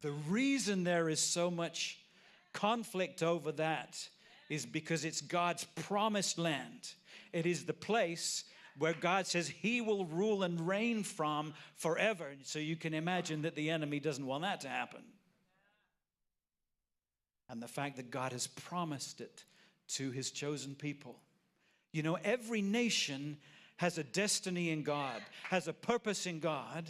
The reason there is so much conflict over that is because it's God's promised land. It is the place where God says he will rule and reign from forever. So you can imagine that the enemy doesn't want that to happen. And the fact that God has promised it to his chosen people. You know, every nation has a destiny in God, has a purpose in God.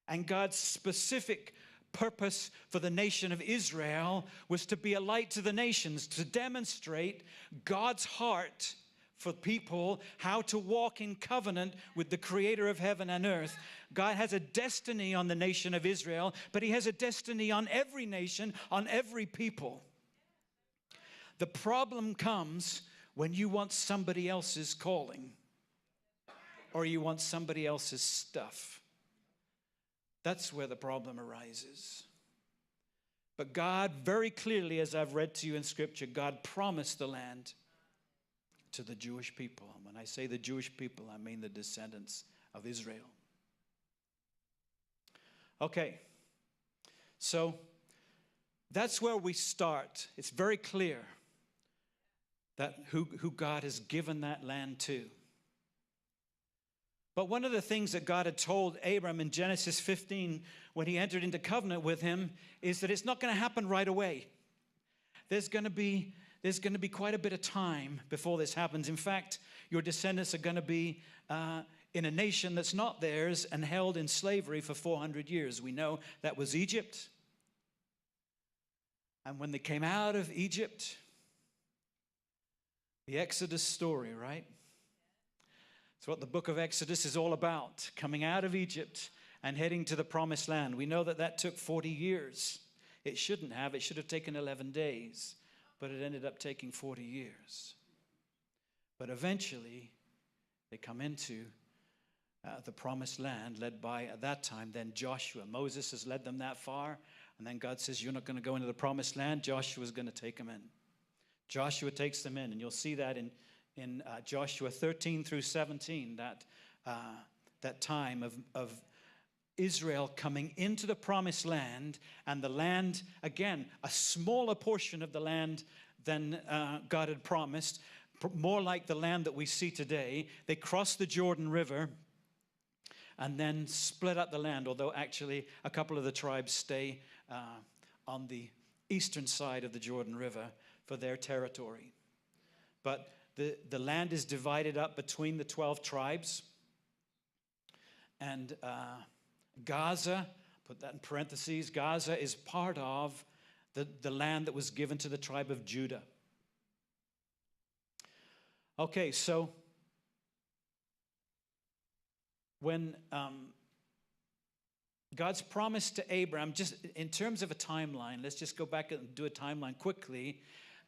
And God's specific purpose for the nation of Israel was to be a light to the nations, to demonstrate God's heart for people, how to walk in covenant with the creator of heaven and earth. God has a destiny on the nation of Israel, but he has a destiny on every nation, on every people. The problem comes when you want somebody else's calling or you want somebody else's stuff. That's where the problem arises. But God, very clearly, as I've read to you in Scripture, God promised the land to the Jewish people. When I say the Jewish people, I mean the descendants of Israel. Okay, so that's where we start. It's very clear that who God has given that land to. But one of the things that God had told Abram in Genesis 15 when he entered into covenant with him is that it's not going to happen right away. There's going to be quite a bit of time before this happens. In fact, your descendants are going to be in a nation that's not theirs and held in slavery for 400 years. We know that was Egypt. And when they came out of Egypt, the Exodus story, right? It's what the book of Exodus is all about, coming out of Egypt and heading to the promised land. We know that that took 40 years. It shouldn't have. It should have taken 11 days, but it ended up taking 40 years. But eventually, they come into the promised land led by, at that time, then Joshua. Moses has led them that far, and then God says, you're not going to go into the promised land. Joshua's going to take them in. Joshua takes them in, and you'll see that in Joshua 13 through 17, that time of Israel coming into the promised land, and the land, again, a smaller portion of the land than God had promised, more like the land that we see today. They crossed the Jordan River and then split up the land, although actually a couple of the tribes stay on the eastern side of the Jordan River for their territory. But the land is divided up between the 12 tribes. And Gaza, put that in parentheses, Gaza is part of the land that was given to the tribe of Judah. Okay, so when God's promise to Abraham, just in terms of a timeline, let's just go back and do a timeline quickly.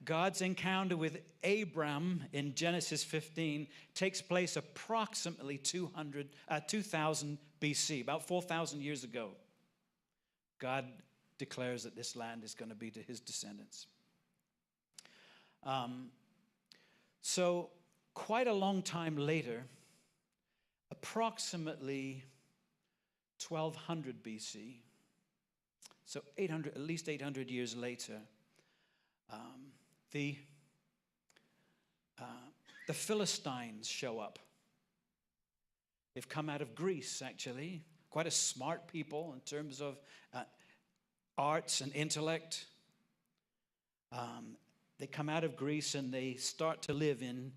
God's encounter with Abram in Genesis 15 takes place approximately 2000 BC, about 4,000 years ago. God declares that this land is going to be to his descendants. So quite a long time later, approximately 1200 BC, so at least 800 years later, the Philistines show up. They've come out of Greece, actually. Quite a smart people in terms of arts and intellect. They come out of Greece and they start to live in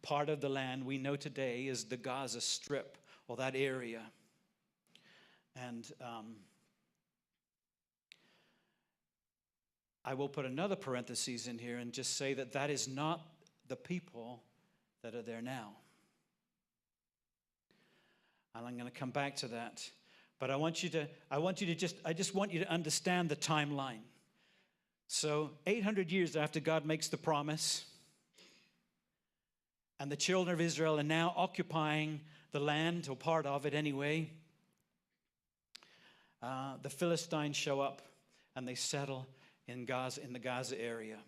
part of the land we know today as the Gaza Strip, or that area. And I will put another parenthesis in here and just say that is not the people that are there now. And I'm going to come back to that. But I just want you to understand the timeline. So 800 years after God makes the promise, and the children of Israel are now occupying the land, or part of it anyway, the Philistines show up and they settle in Gaza, in the Gaza area,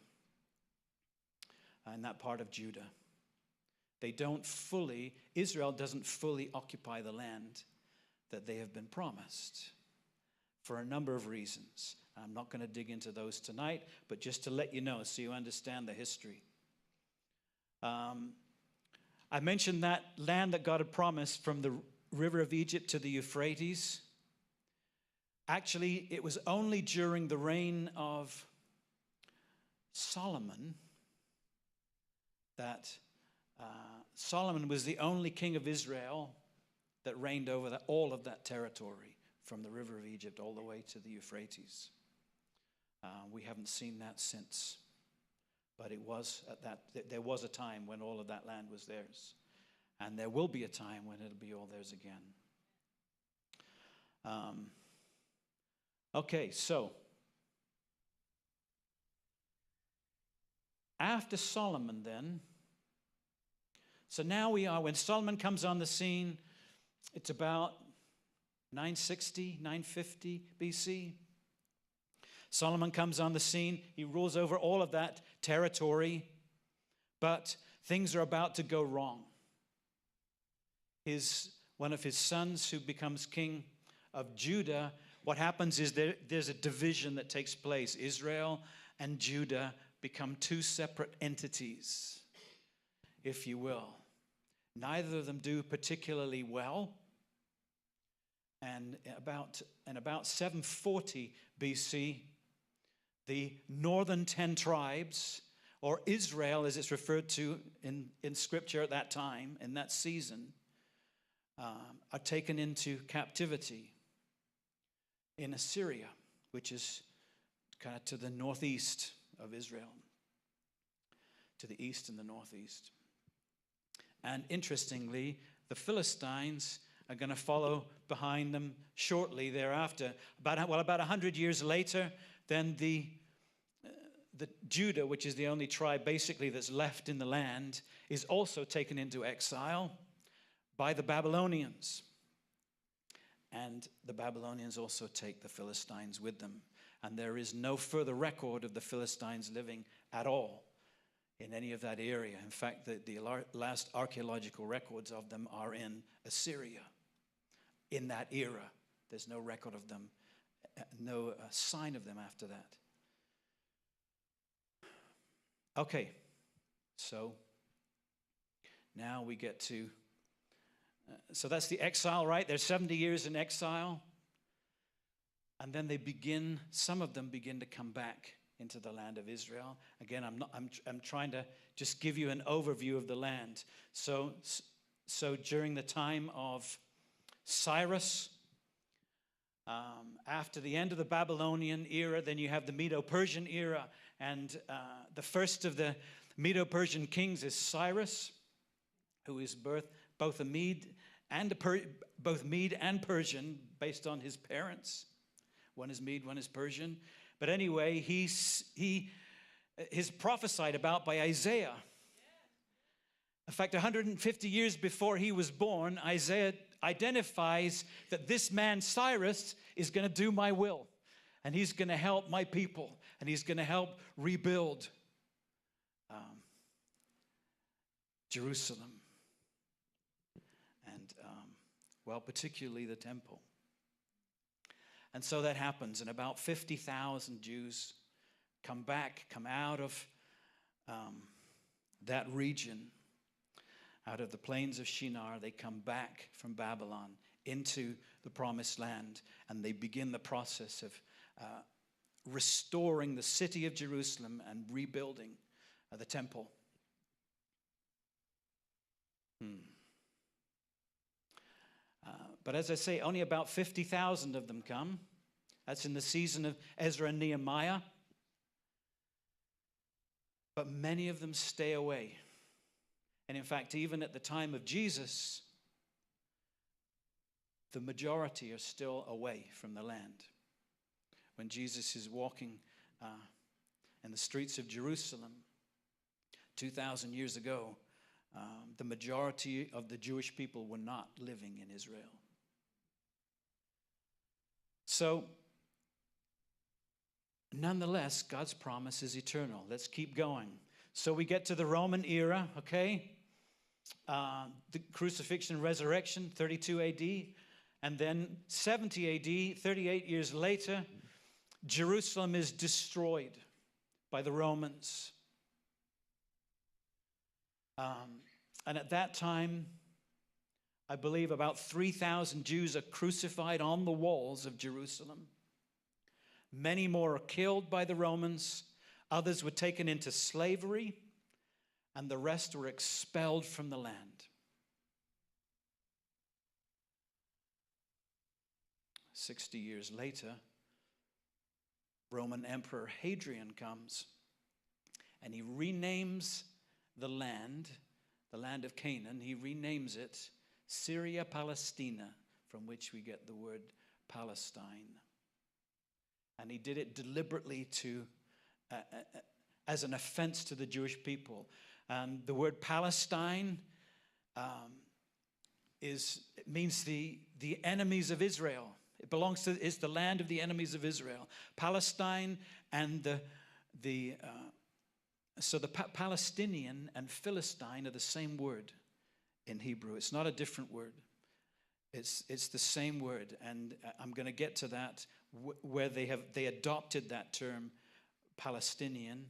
in that part of Judah. Israel doesn't fully occupy the land that they have been promised. for a number of reasons. I'm not going to dig into those tonight, but just to let you know so you understand the history. I mentioned that land that God had promised from the river of Egypt to the Euphrates. Actually, it was only during the reign of Solomon that Solomon was the only king of Israel that reigned over all of that territory from the river of Egypt all the way to the Euphrates. We haven't seen that since. But it was there was a time when all of that land was theirs. And there will be a time when it'll be all theirs again. Okay, so after Solomon then, so now we are, when Solomon comes on the scene, it's about 960, 950 BC. Solomon comes on the scene. He rules over all of that territory, but things are about to go wrong. One of his sons, who becomes king of Judah, what happens is there's a division that takes place. Israel and Judah become two separate entities, if you will. Neither of them do particularly well. And about 740 BC, the northern 10 tribes, or Israel as it's referred to in Scripture at that time, in that season, are taken into captivity in Assyria, which is kind of to the northeast of Israel, to the east and the northeast. And interestingly, the Philistines are going to follow behind them shortly thereafter. About 100 years later, then the Judah, which is the only tribe basically that's left in the land, is also taken into exile by the Babylonians. And the Babylonians also take the Philistines with them. And there is no further record of the Philistines living at all in any of that area. In fact, the last archaeological records of them are in Assyria. In that era, there's no record of them, no sign of them after that. Okay, so now we get to, so that's the exile, right? They're 70 years in exile. And then some of them begin to come back into the land of Israel. Again, I'm trying to just give you an overview of the land. So during the time of Cyrus, after the end of the Babylonian era, then you have the Medo-Persian era, and the first of the Medo-Persian kings is Cyrus, who is both Mede and Persian, based on his parents. One is Mede, one is Persian. But anyway, he's prophesied about by Isaiah. In fact, 150 years before he was born, Isaiah identifies that this man, Cyrus, is going to do my will. And he's going to help my people. And he's going to help rebuild Jerusalem. And, particularly the temple. And so that happens. And about 50,000 Jews come out of that region. Out of the plains of Shinar, they come back from Babylon into the promised land, and they begin the process of restoring the city of Jerusalem and rebuilding the temple. But as I say, only about 50,000 of them come. That's in the season of Ezra and Nehemiah. But many of them stay away. And in fact, even at the time of Jesus, the majority are still away from the land. When Jesus is walking in the streets of Jerusalem 2,000 years ago, the majority of the Jewish people were not living in Israel. So, nonetheless, God's promise is eternal. Let's keep going. So we get to the Roman era, okay? The crucifixion and resurrection, 32 AD. And then 70 AD, 38 years later, Jerusalem is destroyed by the Romans. And at that time, I believe about 3,000 Jews are crucified on the walls of Jerusalem. Many more are killed by the Romans. Others were taken into slavery, and the rest were expelled from the land. 60 years later, Roman Emperor Hadrian comes, and he renames the land of Canaan, he renames it Syria Palestina, from which we get the word Palestine. And he did it deliberately as an offense to the Jewish people. And the word Palestine means the enemies of Israel. It is the land of the enemies of Israel. Palestine and so the Palestinian and Philistine are the same word in Hebrew. It's not a different word. It's the same word, and I'm going to get to that where they adopted that term Palestinian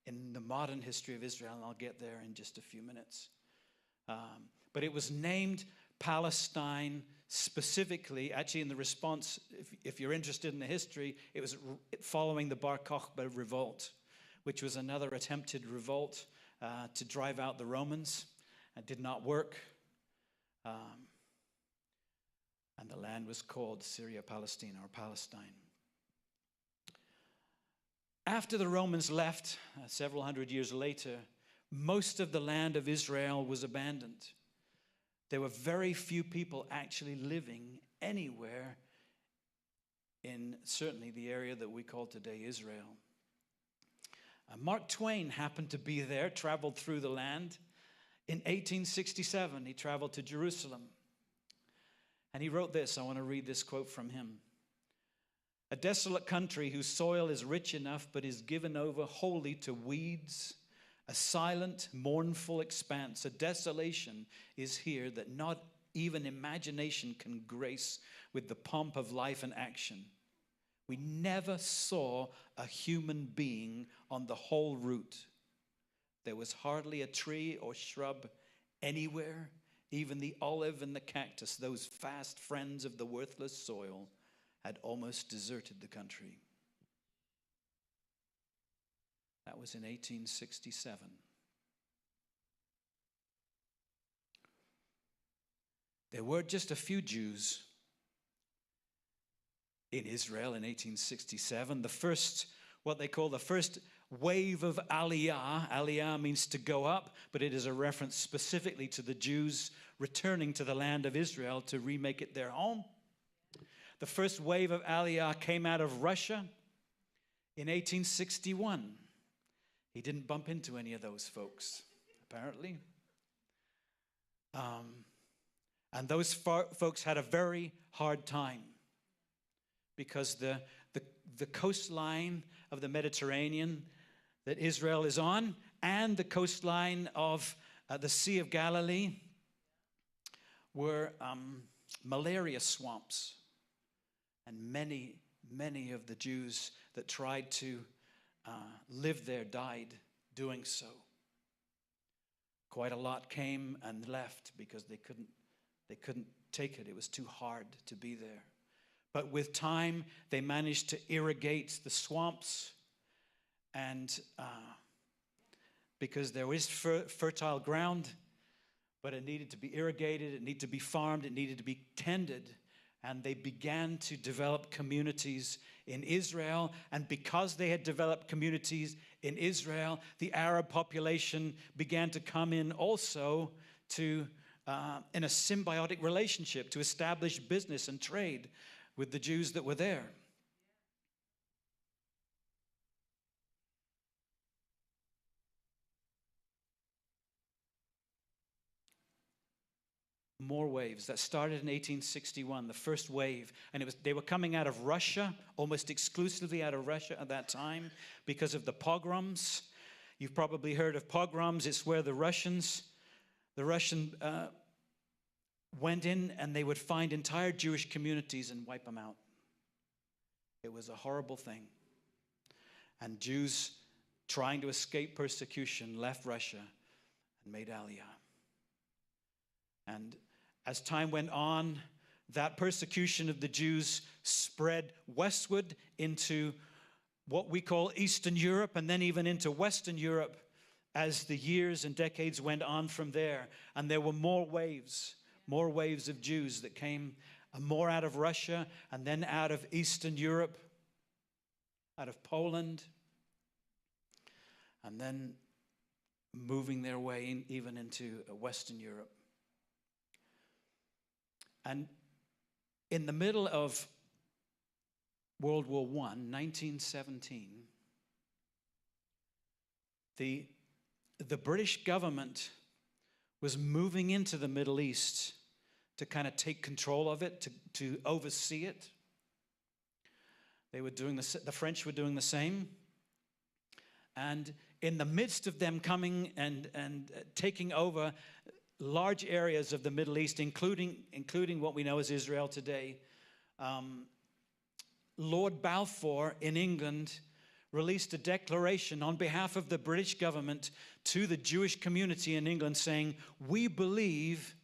in the modern history of Israel, and I'll get there in just a few minutes. But it was named Palestine specifically, actually in the response, if you're interested in the history, it was following the Bar Kokhba revolt, which was another attempted revolt to drive out the Romans. It did not work. And the land was called Syria Palestina, or Palestine. After the Romans left, several hundred years later, most of the land of Israel was abandoned. There were very few people actually living anywhere in certainly the area that we call today Israel. Mark Twain happened to be there, traveled through the land. In 1867, he traveled to Jerusalem. And he wrote this. I want to read this quote from him. "A desolate country whose soil is rich enough but is given over wholly to weeds, a silent, mournful expanse, a desolation is here that not even imagination can grace with the pomp of life and action. We never saw a human being on the whole route. There was hardly a tree or shrub anywhere. Even the olive and the cactus, those fast friends of the worthless soil, had almost deserted the country." That was in 1867. There were just a few Jews in Israel in 1867. What they call the first wave of Aliyah. Aliyah means to go up, but it is a reference specifically to the Jews returning to the land of Israel to remake it their home. The first wave of Aliyah came out of Russia in 1861. He didn't bump into any of those folks, apparently. And those folks had a very hard time because the coastline of the Mediterranean that Israel is on and the coastline of the Sea of Galilee were malaria swamps. And many of the Jews that tried to live there died doing so. Quite a lot came and left because they couldn't take it. It was too hard to be there. But with time, they managed to irrigate the swamps, and because there is fertile ground, but it needed to be irrigated, it needed to be farmed, it needed to be tended. And they began to develop communities in Israel. And because they had developed communities in Israel, the Arab population began to come in also in a symbiotic relationship to establish business and trade with the Jews that were there. More waves that started in 1861, the first wave, and they were coming out of Russia, almost exclusively out of Russia at that time because of the pogroms. You've probably heard of pogroms. It's where the Russian went in and they would find entire Jewish communities and wipe them out. It was a horrible thing. And Jews trying to escape persecution left Russia and made Aliyah. And as time went on, that persecution of the Jews spread westward into what we call Eastern Europe, and then even into Western Europe as the years and decades went on from there. And there were more waves of Jews that came, more out of Russia and then out of Eastern Europe, out of Poland, and then moving their way in, even into Western Europe. And in the middle of World War I, 1917, the British government was moving into the Middle East to kind of take control of it, to oversee it. They were doing the French were doing the same. And in the midst of them coming and taking over large areas of the Middle East, including what we know as Israel today, Lord Balfour in England released a declaration on behalf of the British government to the Jewish community in England saying, we believe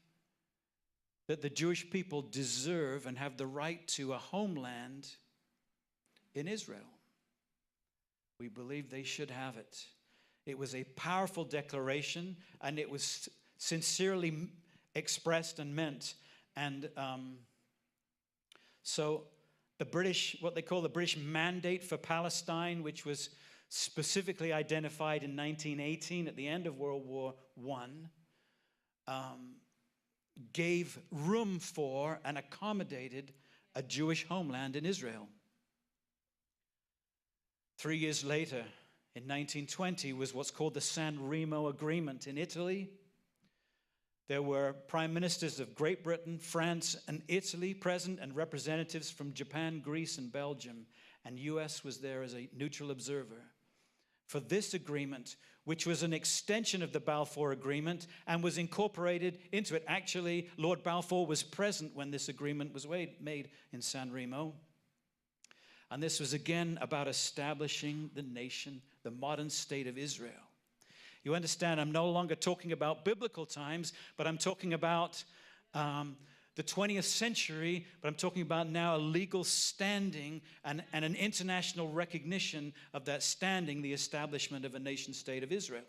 that the Jewish people deserve and have the right to a homeland in Israel. We believe they should have it. It was a powerful declaration, and it was sincerely expressed and meant. And so the British, what they call the British Mandate for Palestine, which was specifically identified in 1918 at the end of World War I, gave room for and accommodated a Jewish homeland in Israel. 3 years later, in 1920, was what's called the San Remo Agreement in Italy. There were prime ministers of Great Britain, France, and Italy present, and representatives from Japan, Greece, and Belgium. And US was there as a neutral observer for this agreement, which was an extension of the Balfour Agreement and was incorporated into it. Actually, Lord Balfour was present when this agreement was made in San Remo. And this was again about establishing the nation, the modern state of Israel. You understand, I'm no longer talking about biblical times, but I'm talking about the 20th century, but I'm talking about now a legal standing and an international recognition of that standing, the establishment of a nation state of Israel.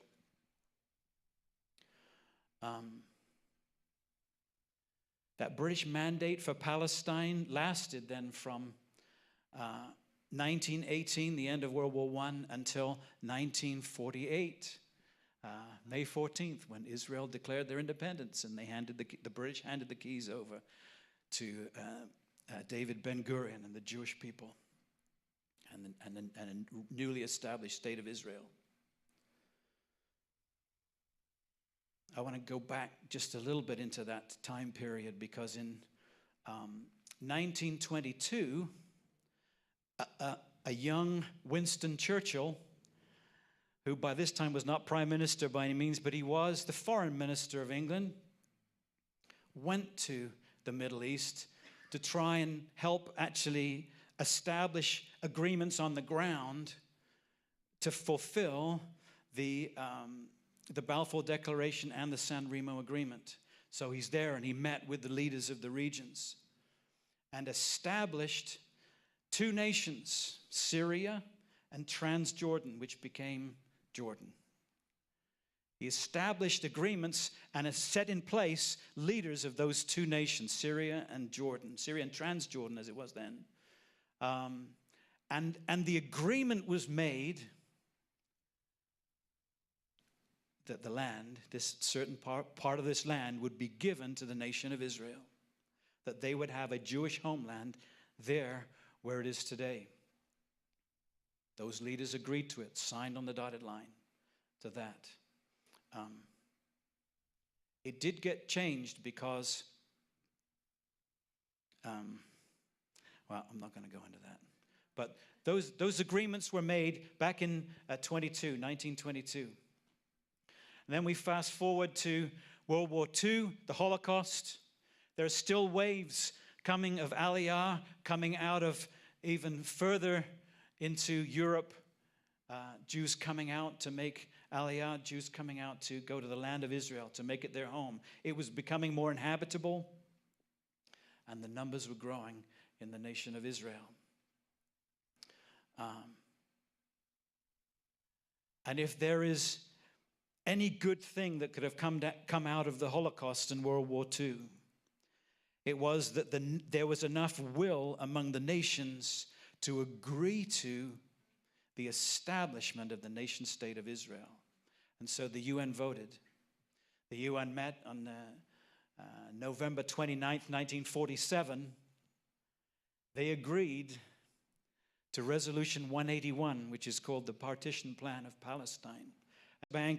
That British Mandate for Palestine lasted then from 1918, the end of World War I, until 1948. May 14th, when Israel declared their independence, and the British handed the keys over to David Ben-Gurion and the Jewish people and a newly established state of Israel. I want to go back just a little bit into that time period, because in 1922, a young Winston Churchill, who by this time was not prime minister by any means, but he was the foreign minister of England, went to the Middle East to try and help actually establish agreements on the ground to fulfill the Balfour Declaration and the San Remo Agreement. So he's there, and he met with the leaders of the regions and established two nations, Syria and Transjordan, which became Jordan. He established agreements and has set in place leaders of those two nations, Syria and Jordan, Syria and Transjordan as it was then. And the agreement was made that the land, this certain part of this land, would be given to the nation of Israel, that they would have a Jewish homeland there where it is today. Those leaders agreed to it, signed on the dotted line to that. It did get changed because, I'm not going to go into that. But those agreements were made back in 1922. And then we fast forward to World War II, the Holocaust. There are still waves coming of Aliyah, coming out of even further into Europe. Jews coming out to make Aliyah, Jews coming out to go to the land of Israel, to make it their home. It was becoming more inhabitable, and the numbers were growing in the nation of Israel. And if there is any good thing that could have come out of the Holocaust and World War II, it was that there was enough will among the nations to agree to the establishment of the nation state of Israel. And so the UN voted. The UN met on November 29th, 1947. They agreed to Resolution 181, which is called the Partition Plan of Palestine. Bank